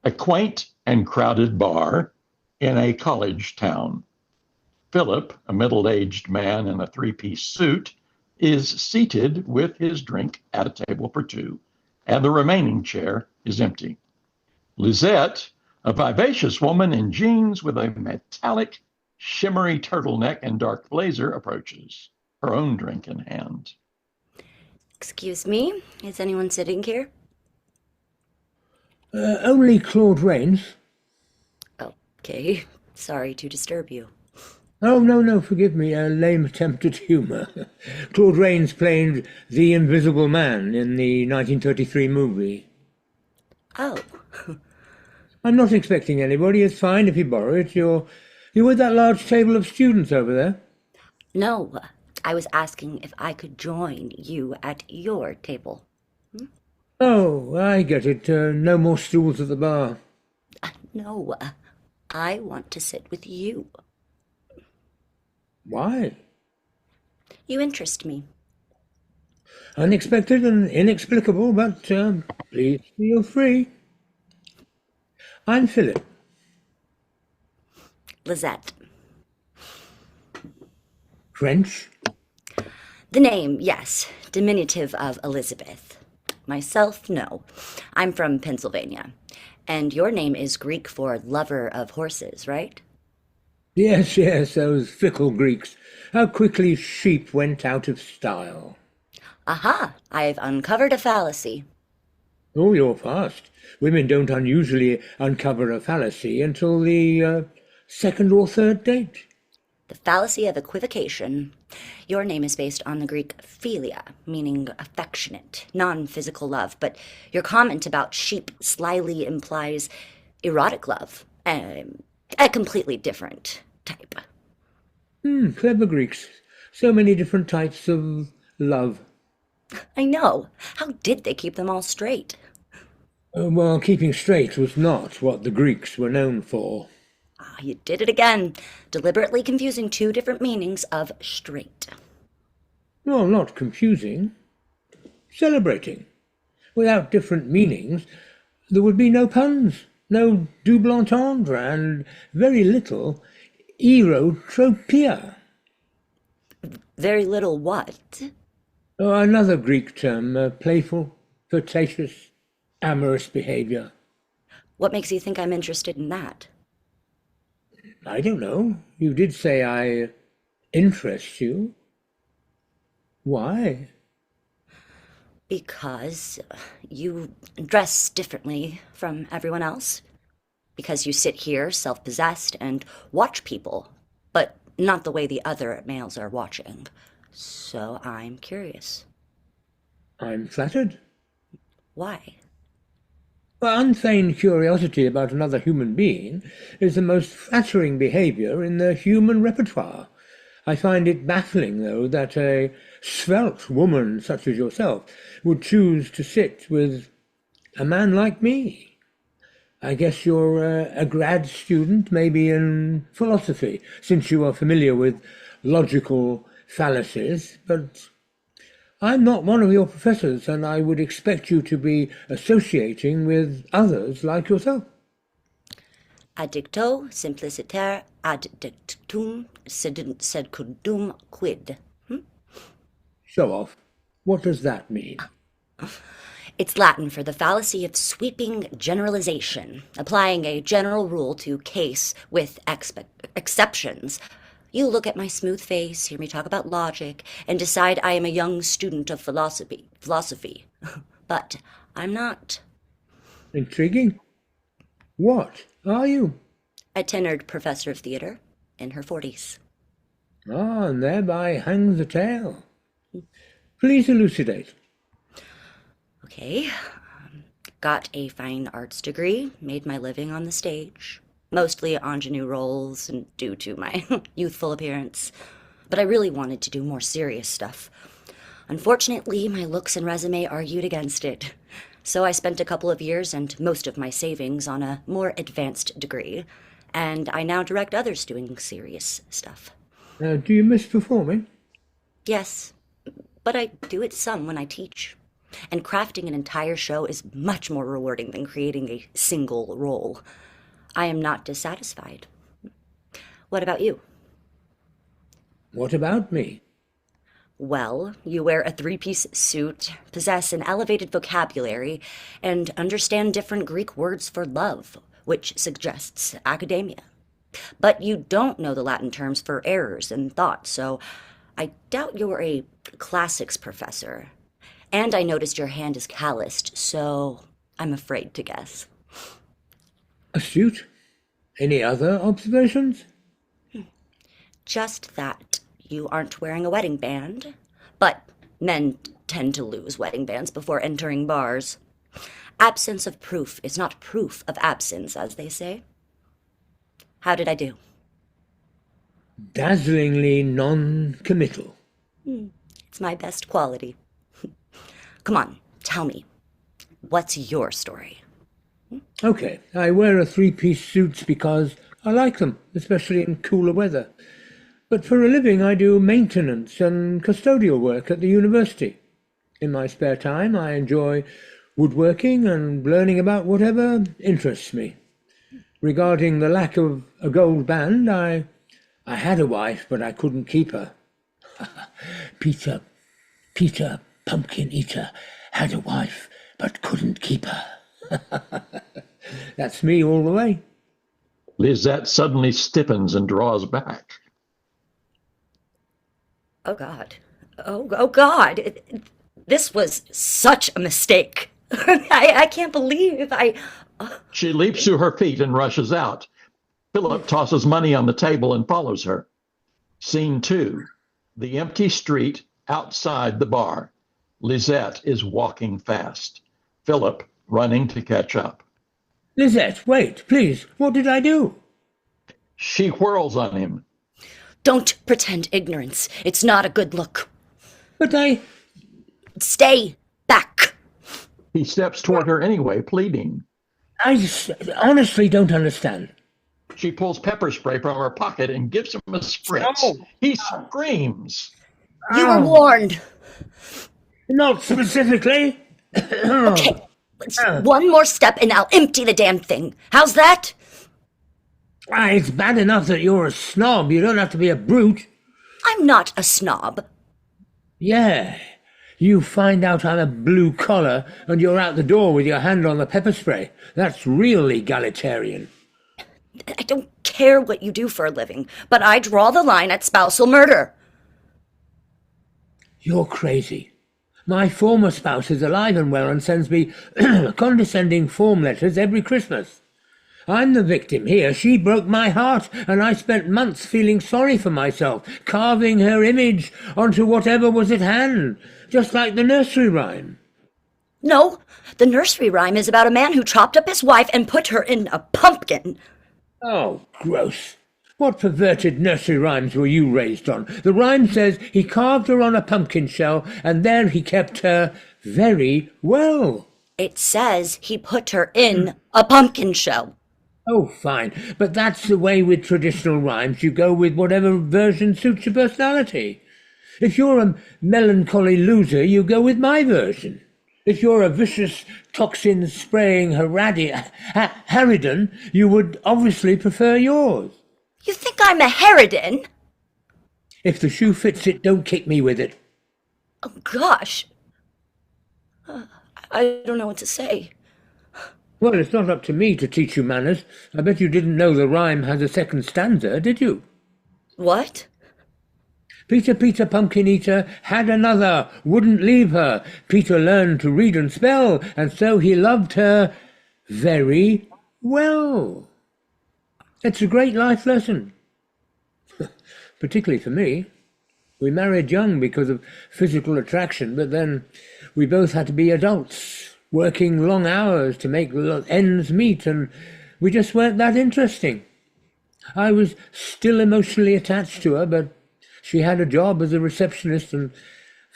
A quaint and crowded bar in a college town. Philip, a middle aged man in a three-piece suit, is seated with his drink at a table for two, and the remaining chair is empty. Lisette, a vivacious woman in jeans with a metallic, shimmery turtleneck and dark blazer, approaches, her own drink in hand. Excuse me, is anyone sitting here? Only Claude Rains. Okay, sorry to disturb you. Oh, no, no, forgive me, a lame attempt at humour. Claude Rains played the Invisible Man in the 1933 movie. Oh, I'm not expecting anybody. It's fine if you borrow it. You're with that large table of students over there. no, I was asking if I could join you at your table. Oh, I get it. No more stools at the bar. No, I want to sit with you. Why? You interest me. Unexpected and inexplicable, but please feel free. I'm Philip. Lizette. French? The name, yes, diminutive of Elizabeth. Myself, no. I'm from Pennsylvania. And your name is Greek for lover of horses, right? Yes, yes, those fickle Greeks. How quickly sheep went out of style. Aha, I've uncovered a fallacy. Oh, you're fast. Women don't unusually uncover a fallacy until the second or third date. The fallacy of equivocation. Your name is based on the Greek philia, meaning affectionate, non-physical love, but your comment about sheep slyly implies erotic love, a completely different type. Clever Greeks. So many different types of love. I know. How did they keep them all straight? Well, keeping straight was not what the Greeks were known for. Ah, you did it again, deliberately confusing two different meanings of straight. Well, not confusing. Celebrating. Without different meanings, there would be no puns, no double entendre, and very little erotropia. Very little what? Oh, another Greek term, playful, flirtatious, amorous behavior. What makes you think I'm interested in that? I don't know. You did say I interest you. Why? Because you dress differently from everyone else. Because you sit here self-possessed and watch people, but not the way the other males are watching. So I'm curious. I'm flattered. Why? Well, unfeigned curiosity about another human being is the most flattering behavior in the human repertoire. I find it baffling, though, that a svelte woman such as yourself would choose to sit with a man like me. I guess you're a grad student, maybe in philosophy, since you are familiar with logical fallacies, but I'm not one of your professors, and I would expect you to be associating with others like yourself. Addicto simpliciter ad dictum secundum quid. Show off. What does that mean? It's Latin for the fallacy of sweeping generalization, applying a general rule to case with exceptions. You look at my smooth face, hear me talk about logic, and decide I am a young student of philosophy. But I'm not. Intriguing. What are you? A tenured professor of theater in her 40s. Ah, and thereby hangs the tale. Please elucidate. Okay. Got a fine arts degree, made my living on the stage, mostly ingenue roles and due to my youthful appearance. But I really wanted to do more serious stuff. Unfortunately, my looks and resume argued against it. So I spent a couple of years and most of my savings on a more advanced degree, and I now direct others doing serious stuff. Do you miss performing? Yes, but I do it some when I teach. And crafting an entire show is much more rewarding than creating a single role. I am not dissatisfied. What about you? What about me? Well, you wear a three-piece suit, possess an elevated vocabulary, and understand different Greek words for love, which suggests academia. But you don't know the Latin terms for errors and thoughts, so I doubt you're a classics professor. And I noticed your hand is calloused, so I'm afraid to guess. Astute. Any other observations? Just that you aren't wearing a wedding band, but men tend to lose wedding bands before entering bars. Absence of proof is not proof of absence, as they say. How did I do? Dazzlingly non-committal. It's my best quality. Come on, tell me. What's your story? Okay, I wear a three-piece suit because I like them, especially in cooler weather. But for a living I do maintenance and custodial work at the university. In my spare time I enjoy woodworking and learning about whatever interests me. Regarding the lack of a gold band, I had a wife, but I couldn't keep her. Peter Pumpkin Eater had a wife, but couldn't keep her. That's me all the way. Lizette suddenly stiffens and draws back. Oh, God. Oh, God. This was such a mistake. I can't believe I... She leaps to her feet and rushes out. Philip tosses money on the table and follows her. Scene 2. The empty street outside the bar. Lizette is walking fast. Philip running to catch up. Lizette, wait, please. What did I do? She whirls on him. Don't pretend ignorance. It's not a good look. But I... Stay back. He steps toward her anyway, pleading. I honestly don't understand. She pulls pepper spray from her pocket and gives him a spritz. Oh. He screams. You were warned. Not specifically. Okay, one more step and I'll empty the damn thing. How's that? It's bad enough that you're a snob. You don't have to be a brute. I'm not a snob. Yeah. You find out I'm a blue collar and you're out the door with your hand on the pepper spray. That's real egalitarian. I don't care what you do for a living, but I draw the line at spousal murder. You're crazy. My former spouse is alive and well and sends me condescending form letters every Christmas. I'm the victim here. She broke my heart, and I spent months feeling sorry for myself, carving her image onto whatever was at hand, just like the nursery rhyme. No, the nursery rhyme is about a man who chopped up his wife and put her in a pumpkin. Oh, gross. What perverted nursery rhymes were you raised on? The rhyme says he carved her on a pumpkin shell, and there he kept her very well. It says he put her in a pumpkin shell. Oh, fine. But that's the way with traditional rhymes. You go with whatever version suits your personality. If you're a melancholy loser, you go with my version. If you're a vicious, toxin-spraying harridan, you would obviously prefer yours. You think I'm a harridan? If the shoe fits it, don't kick me with it. Oh, gosh. I don't know what to say. Well, it's not up to me to teach you manners. I bet you didn't know the rhyme has a second stanza, did you? What? Peter Pumpkin Eater had another, wouldn't leave her. Peter learned to read and spell, and so he loved her very well. It's a great life lesson, particularly for me. We married young because of physical attraction, but then we both had to be adults, working long hours to make ends meet, and we just weren't that interesting. I was still emotionally attached to her, but she had a job as a receptionist and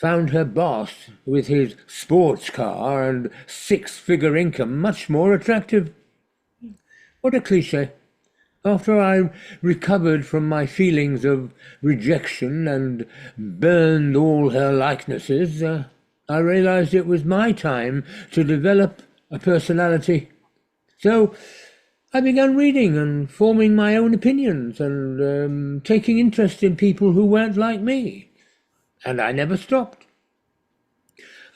found her boss, with his sports car and six-figure income, much more attractive. What a cliché. After I recovered from my feelings of rejection and burned all her likenesses, I realized it was my time to develop a personality. So I began reading and forming my own opinions and taking interest in people who weren't like me. And I never stopped.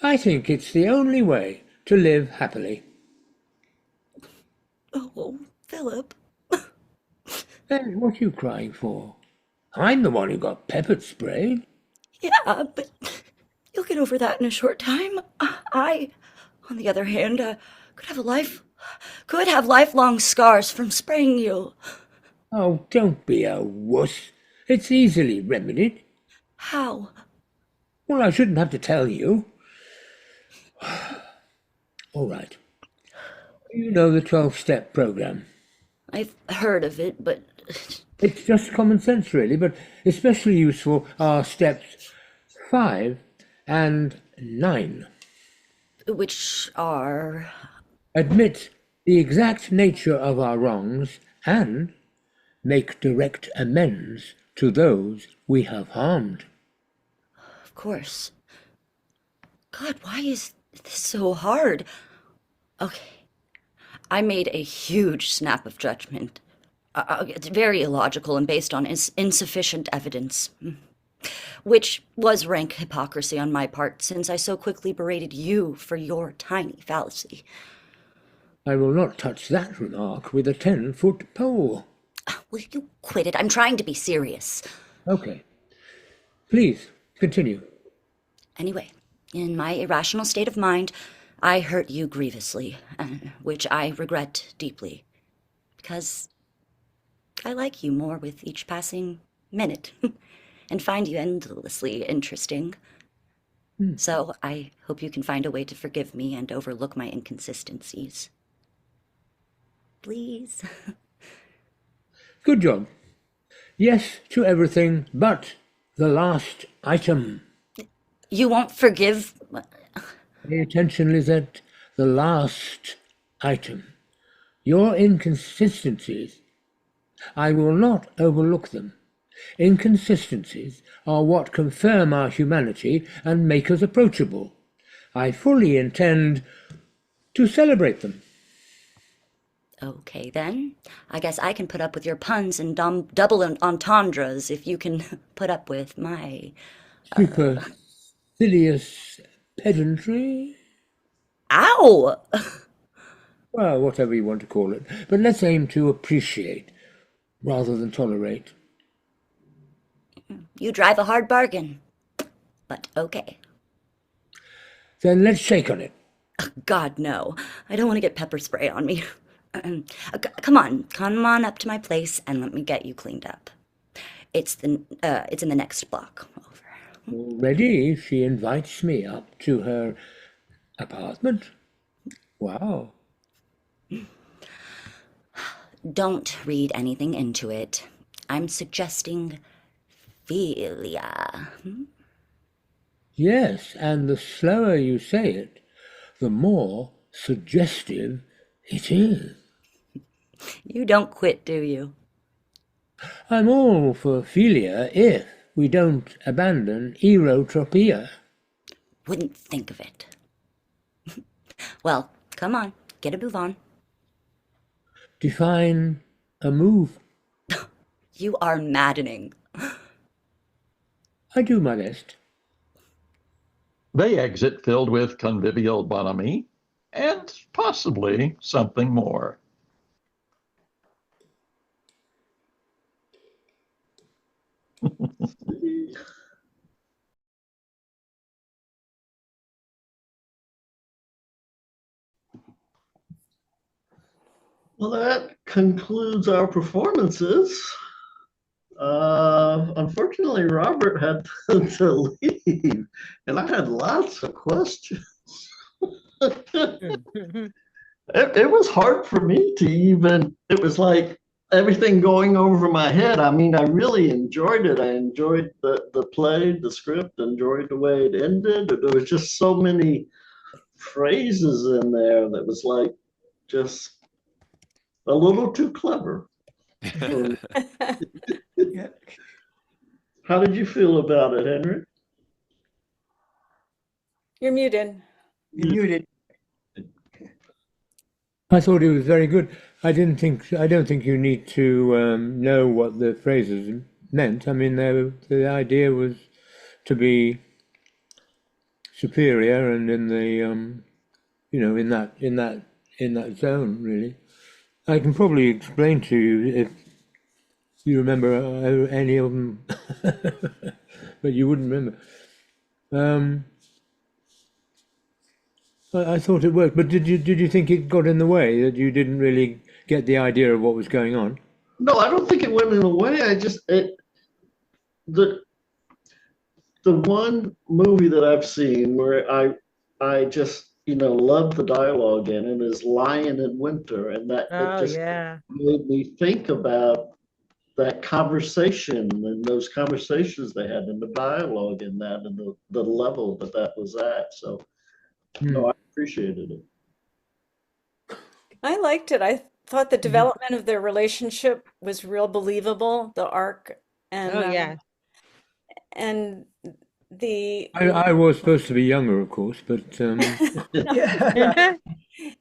I think it's the only way to live happily. Oh, Philip. Hey, what are you crying for? I'm the one who got pepper sprayed. Yeah, but you'll get over that in a short time. I, on the other hand, could have lifelong scars from spraying you. Oh, don't be a wuss. It's easily remedied. How? Well, I shouldn't have to tell you. All right. You know the 12-step program. I've heard of it, but It's just common sense, really, but especially useful are steps 5 and 9. which are. Admit the exact nature of our wrongs and make direct amends to those we have harmed. Of course. God, why is this so hard? Okay, I made a huge snap of judgment. It's very illogical and based on insufficient evidence, which was rank hypocrisy on my part since I so quickly berated you for your tiny fallacy. I will not touch that remark with a 10-foot pole. Will you quit it? I'm trying to be serious. Okay. Please, continue. Anyway, in my irrational state of mind, I hurt you grievously, which I regret deeply, because I like you more with each passing minute and find you endlessly interesting. So I hope you can find a way to forgive me and overlook my inconsistencies. Please. Good job. Yes to everything but the last item. You won't forgive? Pay attention, Lizette. The last item. Your inconsistencies. I will not overlook them. Inconsistencies are what confirm our humanity and make us approachable. I fully intend to celebrate them. Okay, then. I guess I can put up with your puns and double entendres if you can put up with my... Supercilious pedantry? Ow! Well, whatever you want to call it. But let's aim to appreciate rather than tolerate. You drive a hard bargain. But okay. Then let's shake on it. God, no. I don't want to get pepper spray on me. Come on up to my place and let me get you cleaned up. It's in the next block over. Already she invites me up to her apartment. Wow. Don't read anything into it. I'm suggesting philia. Yes, and the slower you say it, the more suggestive it is. You don't quit, do you? I'm all for philia if we don't abandon erotropia. Wouldn't think of it. Well, come on, get a move on. Define a move. You are maddening. I do my best. They exit filled with convivial bonhomie and possibly something more. Well, that concludes our performances. Unfortunately, Robert had to leave, and I had lots of questions. It was hard for me to even, it was like everything going over my head. I mean, I really enjoyed it. I enjoyed the play, the script, enjoyed the way it ended. There was just so many phrases in there that was like just a little too clever. How did you feel about it, Henry? You're muted. You're muted. I thought it was very good. I don't think you need to know what the phrases meant. I mean, the idea was to be superior and in the in that zone really. I can probably explain to you if you remember any of them, but you wouldn't remember. I thought it worked, but did you think it got in the way, that you didn't really get the idea of what was going on? No, I don't think it went in a way. The the one movie that I've seen where I just love the dialogue in it is Lion in Winter, and that it Oh, just yeah. made me think about that conversation and those conversations they had and the dialogue in that and the level that was at. So no, I appreciated it. I liked it. I thought the development of their relationship was real believable, the arc, and Oh, yeah. and the I was supposed to be younger, of course, but Yeah,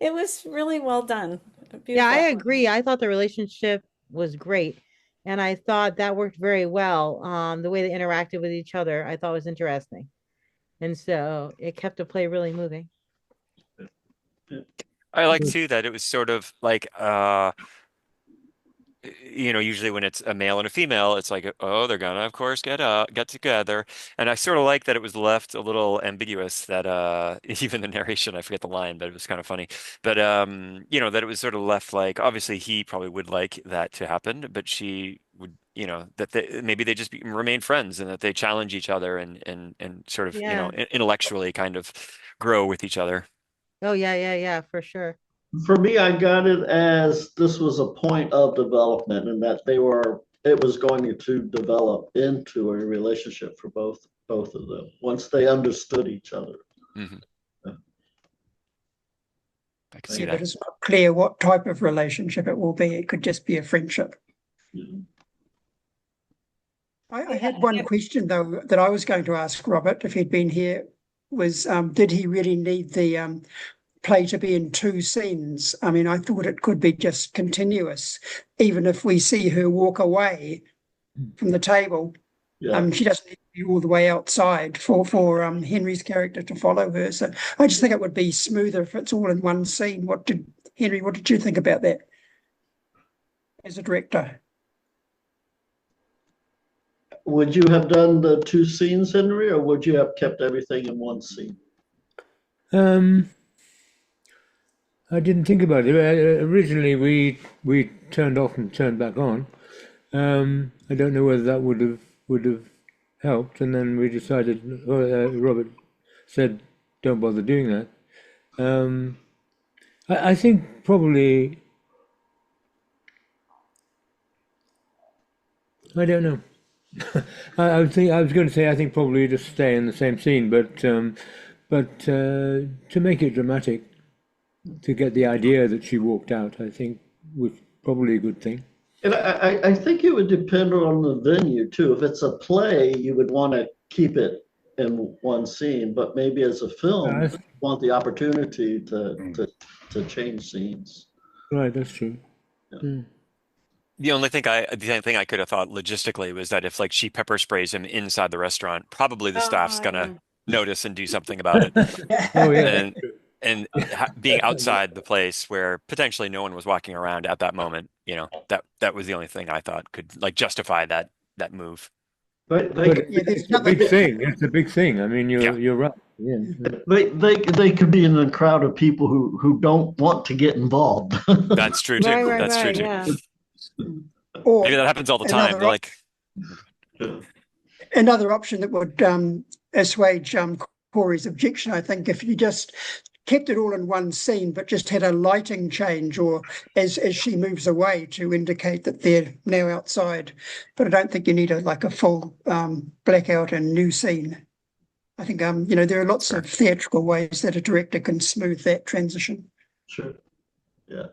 it was really well done. I Beautiful. agree. I thought the relationship was great. And I thought that worked very well. The way they interacted with each other, I thought was interesting. And so it kept the play really moving. I like too that it was sort of like usually when it's a male and a female, it's like, oh, they're gonna, of course, get together. And I sort of like that it was left a little ambiguous that even the narration, I forget the line, but it was kind of funny. But that it was sort of left like, obviously he probably would like that to happen, but she would, that maybe they just remain friends and that they challenge each other and sort of, Yeah. intellectually kind of grow with each other. Oh, yeah, for sure. For me, I got it as this was a point of development and that it was going to develop into a relationship for both of them once they understood each other. Mhm. Yeah. I can see But that. it's not clear what type of relationship it will be. It could just be a friendship. Yeah. I had one question though that I was going to ask Robert if he'd been here was did he really need the play to be in two scenes? I mean, I thought it could be just continuous, even if we see her walk away from the table. Yeah. She doesn't need to be all the way outside for Henry's character to follow her. So I just think it would be smoother if it's all in one scene. What did you think about that as a director? Would you have done the two scenes, Henry, or would you have kept everything in one scene? I didn't think about it. Originally, we turned off and turned back on. I don't know whether that would have helped, and then we decided. Robert said, "Don't bother doing that." I think probably. I don't know. I was going to say I think probably just stay in the same scene, but to make it dramatic, to get the idea that she walked out, I think was probably a good thing. And I think it would depend on the venue too. If it's a play, you would want to keep it in one scene, but maybe as a film, you want the opportunity to change scenes. Right, that's true. Yeah. Mm. The only thing I could have thought logistically was that if like she pepper sprays him inside the restaurant, probably the staff's gonna notice and do something about it. Oh yeah. And being outside the place where potentially no one was walking around at that moment, that was the only thing I thought could like justify that move. But It's a big thing. It's a big thing. I mean, you're right. Yeah. they could be in a crowd of people who don't want to get involved. That's true too. Right, That's true too. yeah. Or Maybe that happens all the time. another Like, another option that would assuage Corey's objection, I think, if you just kept it all in one scene, but just had a lighting change, or as she moves away to indicate that they're now outside. But I don't think you need a full blackout and new scene. I think there are lots of theatrical ways that a director can smooth that transition. Sure. Yeah.